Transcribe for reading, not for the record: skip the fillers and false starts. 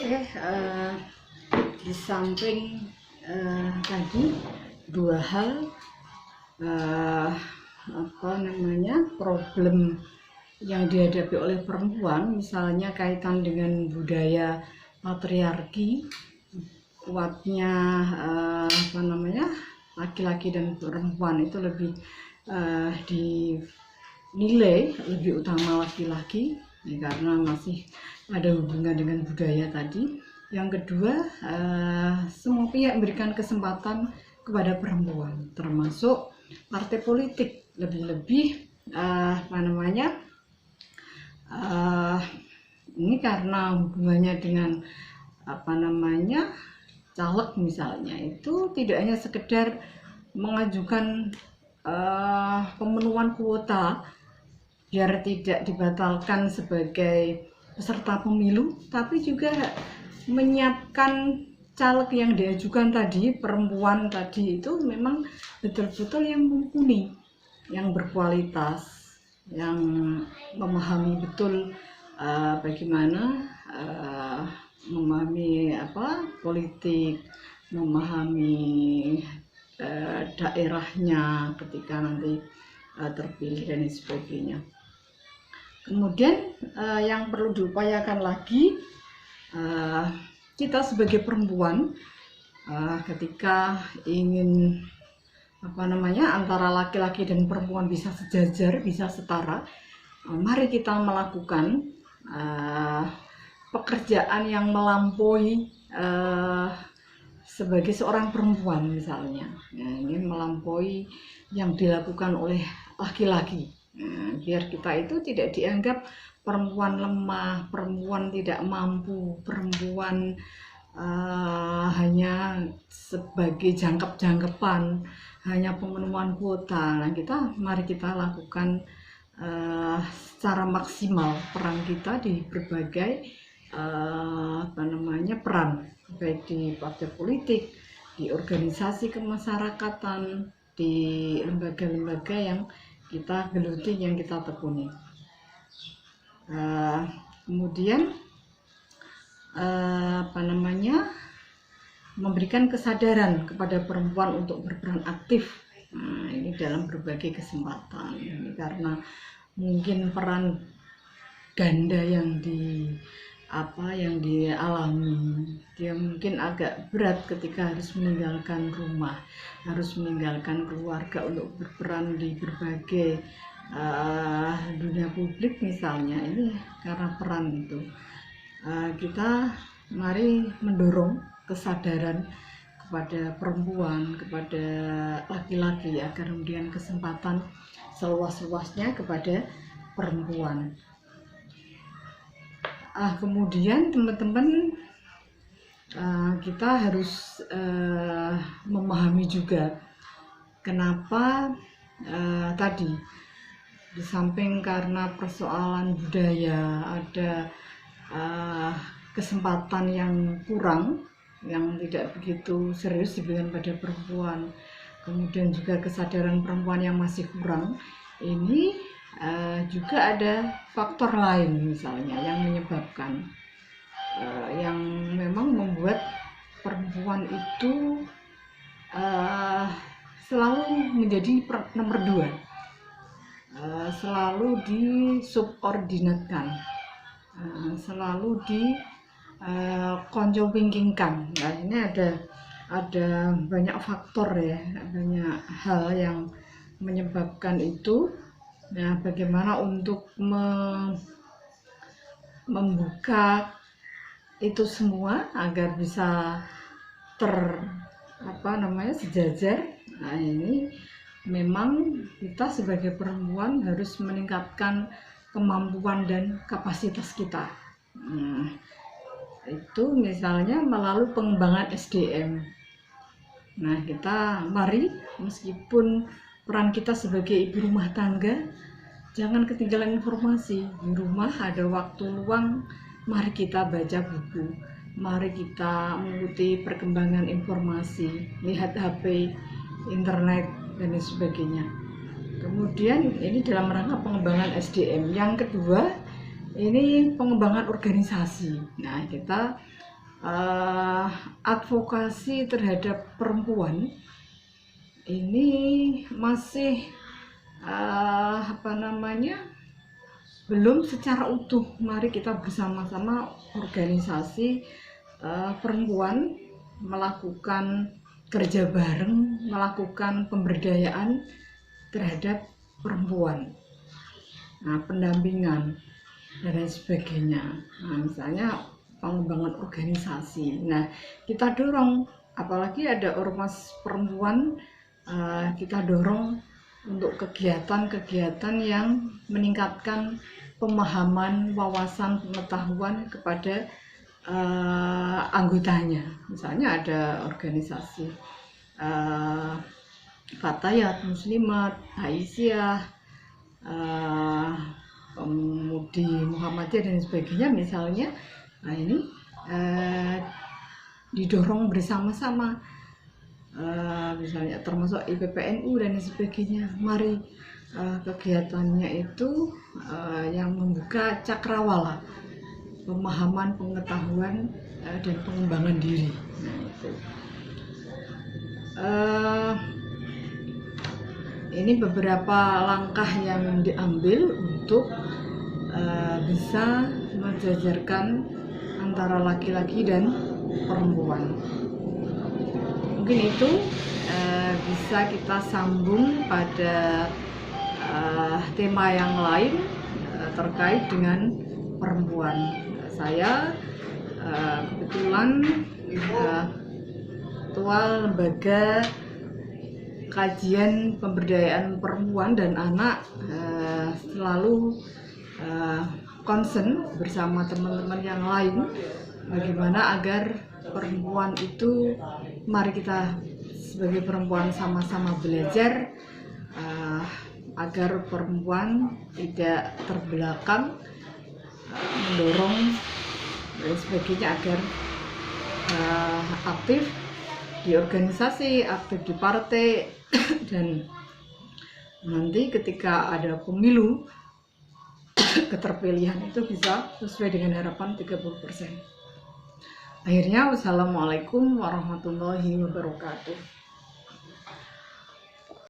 Oke, di samping tadi dua hal, problem yang dihadapi oleh perempuan, misalnya kaitan dengan budaya patriarki, kuatnya laki-laki dan perempuan itu lebih dinilai lebih utama laki-laki, ya, karena masih ada hubungan dengan budaya tadi. Yang kedua, semua pihak memberikan kesempatan kepada perempuan, termasuk partai politik, lebih-lebih ini karena hubungannya dengan caleg misalnya, itu tidak hanya sekedar mengajukan pemenuhan kuota biar tidak dibatalkan sebagai peserta pemilu, tapi juga menyiapkan caleg yang diajukan tadi, perempuan tadi itu memang betul-betul yang mumpuni, yang berkualitas, yang memahami betul bagaimana memahami politik, memahami daerahnya ketika nanti terpilih dan sebagainya. Kemudian yang perlu diupayakan lagi, kita sebagai perempuan ketika ingin antara laki-laki dan perempuan bisa sejajar, bisa setara, mari kita melakukan pekerjaan yang melampaui sebagai seorang perempuan misalnya. Nah, ini melampaui yang dilakukan oleh laki-laki. Biar kita itu tidak dianggap perempuan lemah, perempuan tidak mampu, perempuan hanya sebagai jangkep-jangkepan, hanya pemenuhan kuota. Nah, mari kita lakukan secara maksimal peran kita di berbagai peran, baik di partai politik, di organisasi kemasyarakatan, di lembaga-lembaga yang kita geluti, yang kita tekuni. Kemudian memberikan kesadaran kepada perempuan untuk berperan aktif. Ini dalam berbagai kesempatan. Ini karena mungkin peran ganda yang dialami, dia mungkin agak berat ketika harus meninggalkan rumah, harus meninggalkan keluarga untuk berperan di berbagai dunia publik misalnya. Ini karena peran itu. Kita mari mendorong kesadaran kepada perempuan, kepada laki-laki, agar kemudian kesempatan seluas-luasnya kepada perempuan. Kemudian teman-teman, kita harus memahami juga kenapa tadi di samping karena persoalan budaya, ada kesempatan yang kurang, yang tidak begitu serius diberikan pada perempuan, kemudian juga kesadaran perempuan yang masih kurang. Ini juga ada faktor lain misalnya yang menyebabkan yang memang membuat perempuan itu selalu menjadi nomor 2, selalu disubordinatkan, selalu dikonjopingkingkan. Nah, ini ada banyak faktor ya, banyak hal yang menyebabkan itu. Nah, bagaimana untuk membuka itu semua agar bisa sejajar. Nah, ini memang kita sebagai perempuan harus meningkatkan kemampuan dan kapasitas kita. Itu misalnya melalui pengembangan SDM. Nah, kita mari, meskipun peran kita sebagai ibu rumah tangga, jangan ketinggalan informasi. Di rumah ada waktu luang, mari kita baca buku, mari kita mengikuti perkembangan informasi, lihat HP, internet, dan sebagainya. Kemudian ini dalam rangka pengembangan SDM. Yang kedua, ini pengembangan organisasi. Nah, kita advokasi terhadap perempuan ini masih belum secara utuh. Mari kita bersama-sama organisasi perempuan melakukan kerja bareng, melakukan pemberdayaan terhadap perempuan, pendampingan dan lain sebagainya. Misalnya pengembangan organisasi. Nah, kita dorong, apalagi ada ormas perempuan, kita dorong untuk kegiatan-kegiatan yang meningkatkan pemahaman, wawasan, pengetahuan kepada anggotanya. Misalnya ada organisasi Fatayat, Muslimat, Aisyah, Pemudi Muhammadiyah dan sebagainya misalnya. Nah, ini didorong bersama-sama, misalnya termasuk IPPNU dan sebagainya. Mari kegiatannya itu yang membuka cakrawala pemahaman, pengetahuan dan pengembangan diri. Nah, itu. Ini beberapa langkah yang diambil untuk bisa menjajarkan antara laki-laki dan perempuan. Mungkin itu bisa kita sambung pada tema yang lain terkait dengan perempuan. Saya kebetulan ketua lembaga kajian pemberdayaan perempuan dan anak, selalu concern bersama teman-teman yang lain bagaimana agar perempuan itu, mari kita sebagai perempuan sama-sama belajar agar perempuan tidak terbelakang, mendorong dan sebagainya agar aktif di organisasi, aktif di partai, dan nanti ketika ada pemilu keterpilihan itu bisa sesuai dengan harapan 30%. Akhirnya, wassalamualaikum warahmatullahi wabarakatuh.